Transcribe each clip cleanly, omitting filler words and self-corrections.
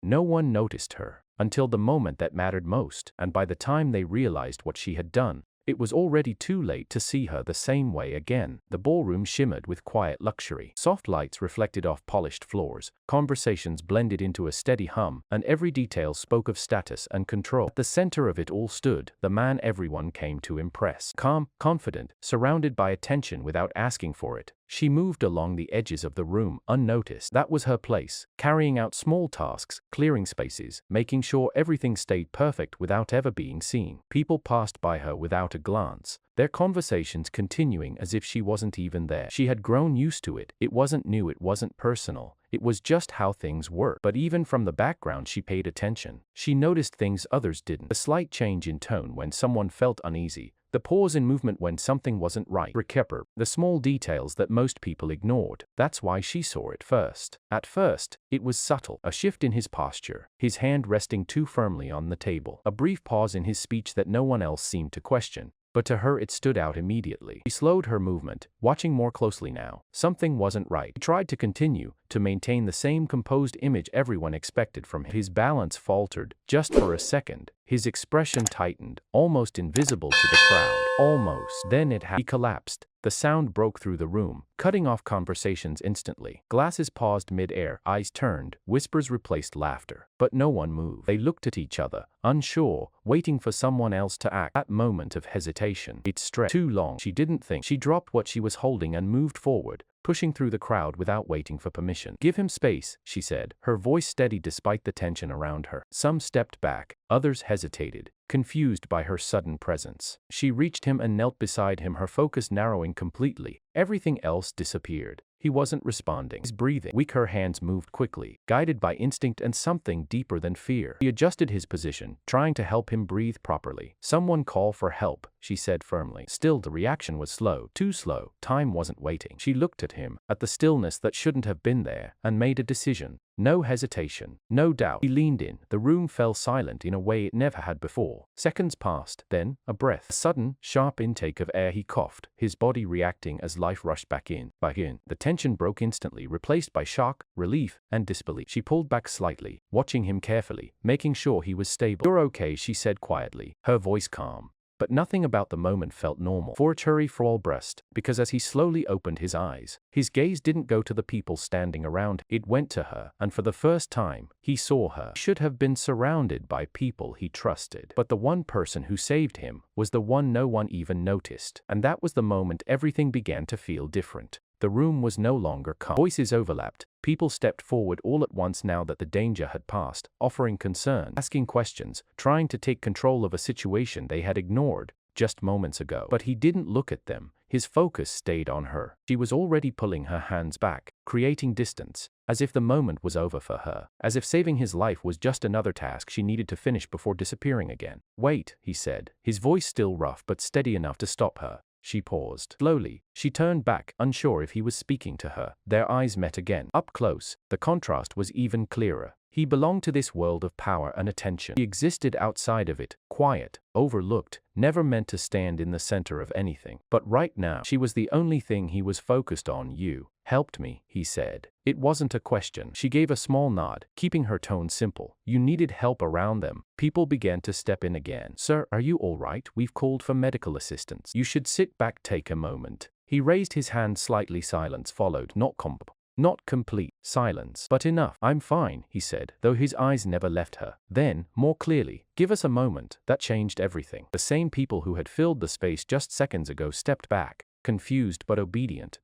No one noticed her until the moment that mattered most, and by the time they realized what she had done, it was already too late to see her the same way again. The ballroom shimmered with quiet luxury. Soft lights reflected off polished floors, conversations blended into a steady hum, and every detail spoke of status and control. At the center of it all stood the man everyone came to impress. Calm, confident, surrounded by attention without asking for it, she moved along the edges of the room unnoticed. That was her place, carrying out small tasks, clearing spaces, making sure everything stayed perfect without ever being seen. People passed by her without a glance, their conversations continuing as if she wasn't even there. She had grown used to it. It wasn't new, it wasn't personal. It was just how things were. But even from the background she paid attention. She noticed things others didn't. The slight change in tone when someone felt uneasy, the pause in movement when something wasn't right. The small details that most people ignored. That's why she saw it first. At first, it was subtle. A shift in his posture, his hand resting too firmly on the table. A brief pause in his speech that no one else seemed to question. But to her it stood out immediately. She slowed her movement, watching more closely now. Something wasn't right. He tried to continue, to maintain the same composed image everyone expected from him. His balance faltered, just for a second. His expression tightened, almost invisible to the crowd. Almost. Then he collapsed. The sound broke through the room, cutting off conversations instantly. Glasses paused mid-air, eyes turned, whispers replaced laughter. But no one moved. They looked at each other, unsure, waiting for someone else to act. That moment of hesitation, it stretched too long. She didn't think. She dropped what she was holding and moved forward, pushing through the crowd without waiting for permission. "Give him space," she said, her voice steady despite the tension around her. Some stepped back, others hesitated, confused by her sudden presence. She reached him and knelt beside him, her focus narrowing completely. Everything else disappeared. He wasn't responding. His breathing weak, her hands moved quickly, guided by instinct and something deeper than fear. He adjusted his position, trying to help him breathe properly. "Someone call for help," she said firmly. Still, the reaction was slow, too slow. Time wasn't waiting. She looked at him, at the stillness that shouldn't have been there, and made a decision. No hesitation, no doubt. He leaned in. The room fell silent in a way it never had before. Seconds passed, then, a breath. A sudden, sharp intake of air. He coughed, his body reacting as life rushed back in. The tension broke instantly, replaced by shock, relief, and disbelief. She pulled back slightly, watching him carefully, making sure he was stable. "You're okay," she said quietly, her voice calm. But nothing about the moment felt normal. Forchuri breast, because as he slowly opened his eyes, his gaze didn't go to the people standing around. It went to her, and for the first time, he saw her. He should have been surrounded by people he trusted. But the one person who saved him was the one no one even noticed. And that was the moment everything began to feel different. The room was no longer calm. Voices overlapped. People stepped forward all at once now that the danger had passed, offering concern, asking questions, trying to take control of a situation they had ignored just moments ago. But he didn't look at them. His focus stayed on her. She was already pulling her hands back, creating distance, as if the moment was over for her, as if saving his life was just another task she needed to finish before disappearing again. "Wait," he said, his voice still rough but steady enough to stop her. She paused. Slowly, she turned back, unsure if he was speaking to her. Their eyes met again. Up close, the contrast was even clearer. He belonged to this world of power and attention. He existed outside of it, quiet, overlooked, never meant to stand in the center of anything. But right now, she was the only thing he was focused on. "You helped me," he said. It wasn't a question. She gave a small nod, keeping her tone simple. "You needed help around them." People began to step in again. "Sir, are you all right? We've called for medical assistance." "You should sit back, take a moment." He raised his hand slightly. Silence followed, not complete silence, but enough. "I'm fine," he said, though his eyes never left her. Then, more clearly, "Give us a moment." That changed everything. The same people who had filled the space just seconds ago stepped back, confused but obedient.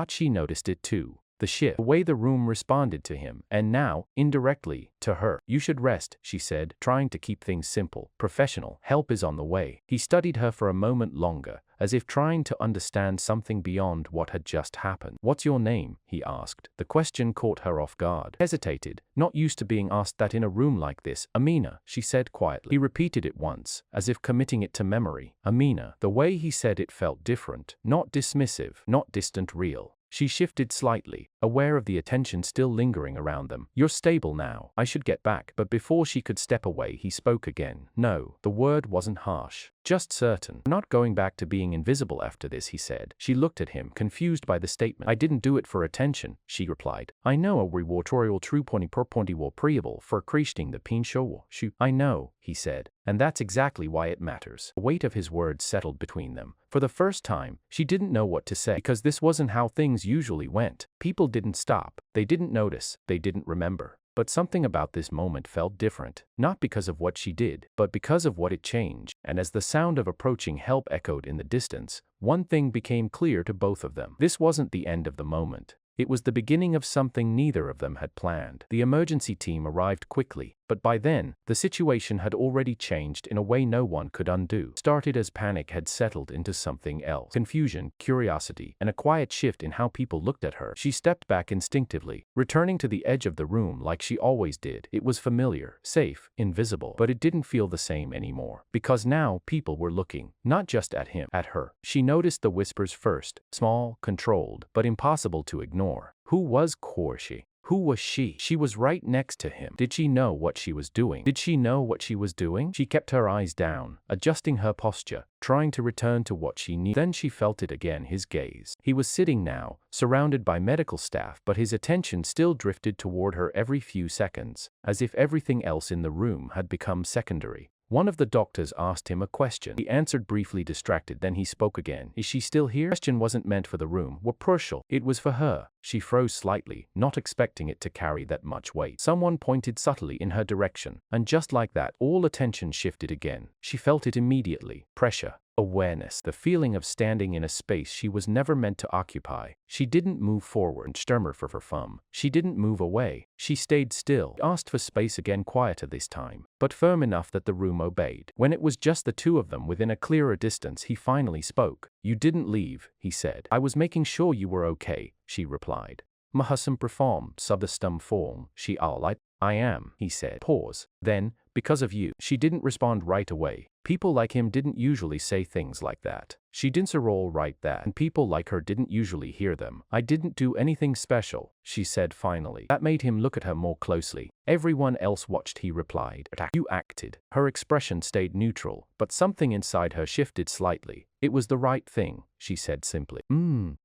She noticed it too. The shift, the way the room responded to him, and now, indirectly, to her. "You should rest," she said, trying to keep things simple, professional. "Help is on the way." He studied her for a moment longer, as if trying to understand something beyond what had just happened. "What's your name?" he asked. The question caught her off guard. Hesitated, not used to being asked that in a room like this. "Amina," she said quietly. He repeated it once, as if committing it to memory. "Amina." The way he said it felt different, not dismissive, not distant, real. She shifted slightly, aware of the attention still lingering around them. "You're stable now. I should get back." But before she could step away, he spoke again. "No." The word wasn't harsh, just certain. "I'm not going back to being invisible after this," he said. She looked at him, confused by the statement. "I didn't do it for attention," she replied. "I know a rewartorial true pointy per pointy war preable for creating the pin show. Shoot. I know," he said. "And that's exactly why it matters." The weight of his words settled between them. For the first time, she didn't know what to say, because this wasn't how things usually went. People didn't stop. They didn't notice. They didn't remember. But something about this moment felt different, not because of what she did, but because of what it changed. And as the sound of approaching help echoed in the distance, one thing became clear to both of them. This wasn't the end of the moment. It was the beginning of something neither of them had planned. The emergency team arrived quickly, but by then, the situation had already changed in a way no one could undo. Started as panic had settled into something else. Confusion, curiosity, and a quiet shift in how people looked at her. She stepped back instinctively, returning to the edge of the room like she always did. It was familiar, safe, invisible, but it didn't feel the same anymore. Because now, people were looking, not just at him, at her. She noticed the whispers first, small, controlled, but impossible to ignore. Who was Corshi? Who was she? She was right next to him. Did she know what she was doing? Did she know what she was doing? She kept her eyes down, adjusting her posture, trying to return to what she knew. Then she felt it again, his gaze. He was sitting now, surrounded by medical staff, but his attention still drifted toward her every few seconds, as if everything else in the room had become secondary. One of the doctors asked him a question. He answered briefly, distracted, then he spoke again. "Is she still here?" The question wasn't meant for the room. Were crucial. It was for her. She froze slightly, not expecting it to carry that much weight. Someone pointed subtly in her direction, and just like that, all attention shifted again. She felt it immediately. Pressure. Awareness. The feeling of standing in a space she was never meant to occupy. She didn't move forward. Sturmer for her thumb. She didn't move away. She stayed still. Asked for space again, quieter this time, but firm enough that the room obeyed. When it was just the two of them within a clearer distance, he finally spoke. "You didn't leave," he said. "I was making sure you were okay," she replied. "Mahasam perform, sub the stum form," she allied. "I am," he said. Pause. Then, "Because of you." She didn't respond right away. People like him didn't usually say things like that. She didn't roll right that, and people like her didn't usually hear them. "I didn't do anything special," she said finally. That made him look at her more closely. "Everyone else watched," he replied. "You acted." Her expression stayed neutral, but something inside her shifted slightly. "It was the right thing," she said simply.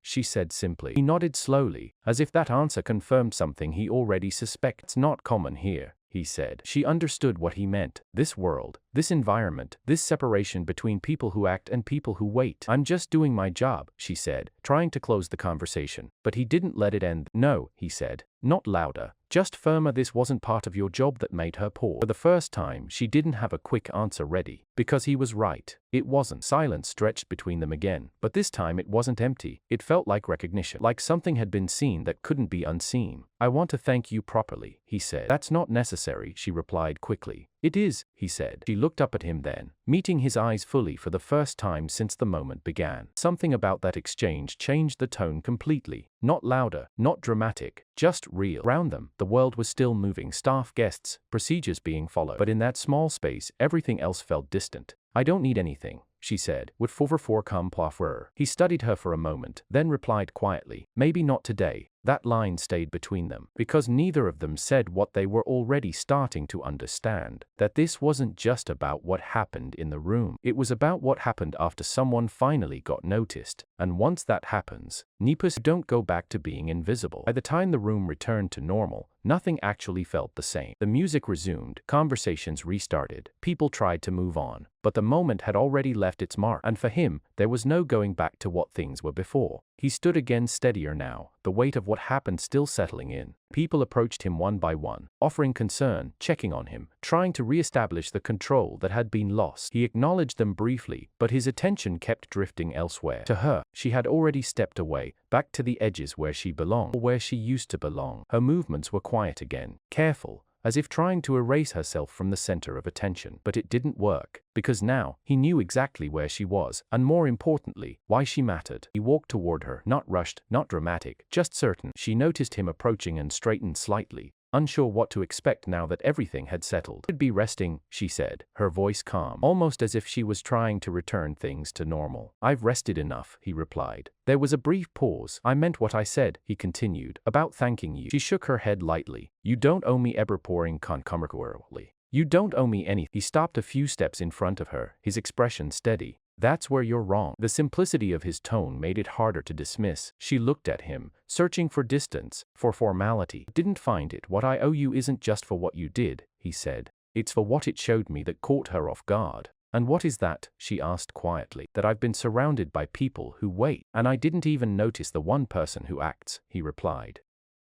She said simply. He nodded slowly, as if that answer confirmed something he already suspected. "It's not common here," he said. She understood what he meant. This world, this environment, this separation between people who act and people who wait. "I'm just doing my job," she said, trying to close the conversation. But he didn't let it end. "No," he said, not louder, just firmer. "This wasn't part of your job." That made her pause. For the first time, she didn't have a quick answer ready, because he was right. It wasn't. Silence stretched between them again, but this time it wasn't empty. It felt like recognition, like something had been seen that couldn't be unseen. "I want to thank you properly," he said. "That's not necessary," she replied quickly. "It is," he said. She looked up at him then, meeting his eyes fully for the first time since the moment began. Something about that exchange changed the tone completely. Not louder, not dramatic, just real. Around them, the world was still moving, staff, guests, procedures being followed. But in that small space, everything else felt distant. "I don't need anything," she said, with for come plaffer. He studied her for a moment, then replied quietly, "Maybe not today." That line stayed between them, because neither of them said what they were already starting to understand, that this wasn't just about what happened in the room. It was about what happened after someone finally got noticed. And once that happens, Nipus don't go back to being invisible. By the time the room returned to normal, nothing actually felt the same. The music resumed, conversations restarted, people tried to move on, but the moment had already left its mark, and for him, there was no going back to what things were before. He stood again, steadier now, the weight of what happened still settling in. People approached him one by one, offering concern, checking on him, trying to re-establish the control that had been lost. He acknowledged them briefly, but his attention kept drifting elsewhere. To her, she had already stepped away, back to the edges where she belonged, or where she used to belong. Her movements were quiet again, careful, as if trying to erase herself from the center of attention. But it didn't work, because now, he knew exactly where she was, and more importantly, why she mattered. He walked toward her, not rushed, not dramatic, just certain. She noticed him approaching and straightened slightly, unsure what to expect now that everything had settled. "I'd be resting," she said, her voice calm, almost as if she was trying to return things to normal. "I've rested enough," he replied. There was a brief pause. "I meant what I said," he continued, "about thanking you." She shook her head lightly. "You don't owe me ever pouring concomiquarly. You don't owe me anything." He stopped a few steps in front of her, his expression steady. "That's where you're wrong." The simplicity of his tone made it harder to dismiss. She looked at him, searching for distance, for formality. "Didn't find it. What I owe you isn't just for what you did," he said. "It's for what it showed me that caught her off guard." "And what is that?" she asked quietly. "That I've been surrounded by people who wait. And I didn't even notice the one person who acts," he replied.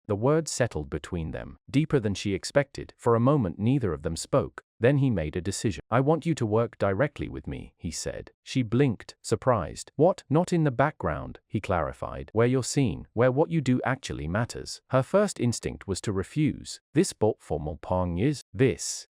The words settled between them, deeper than she expected. For a moment neither of them spoke. Then he made a decision. "I want you to work directly with me," he said. She blinked, surprised. "What? Not in the background," he clarified. "Where you're seen, where what you do actually matters." Her first instinct was to refuse. "This formal pong is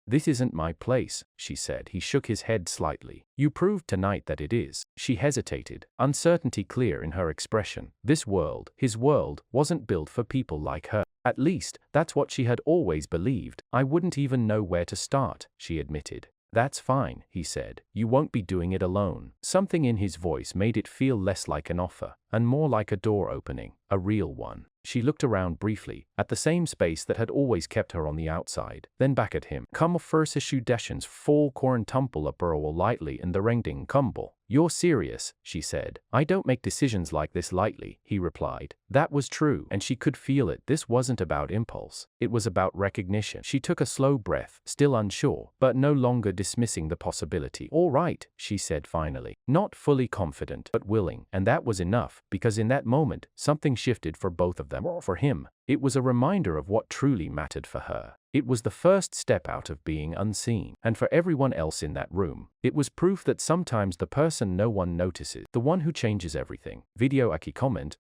This isn't my place," she said. He shook his head slightly. "You proved tonight that it is." She hesitated, uncertainty clear in her expression. This world, his world, wasn't built for people like her. At least, that's what she had always believed. "I wouldn't even know where to start," she admitted. "That's fine," he said. "You won't be doing it alone." Something in his voice made it feel less like an offer, and more like a door opening, a real one. She looked around briefly, at the same space that had always kept her on the outside, then back at him. "Come first issue dashens fall corn tumble a burrow lightly in the rending cumble." "You're serious," she said. "I don't make decisions like this lightly," he replied. That was true, and she could feel it. This wasn't about impulse. It was about recognition. She took a slow breath, still unsure, but no longer dismissing the possibility. "All right," she said finally. Not fully confident, but willing, and that was enough, because in that moment, something shifted for both of them. For him, it was a reminder of what truly mattered for her. It was the first step out of being unseen. And for everyone else in that room, it was proof that sometimes the person no one notices, the one who changes everything. Video aki comment.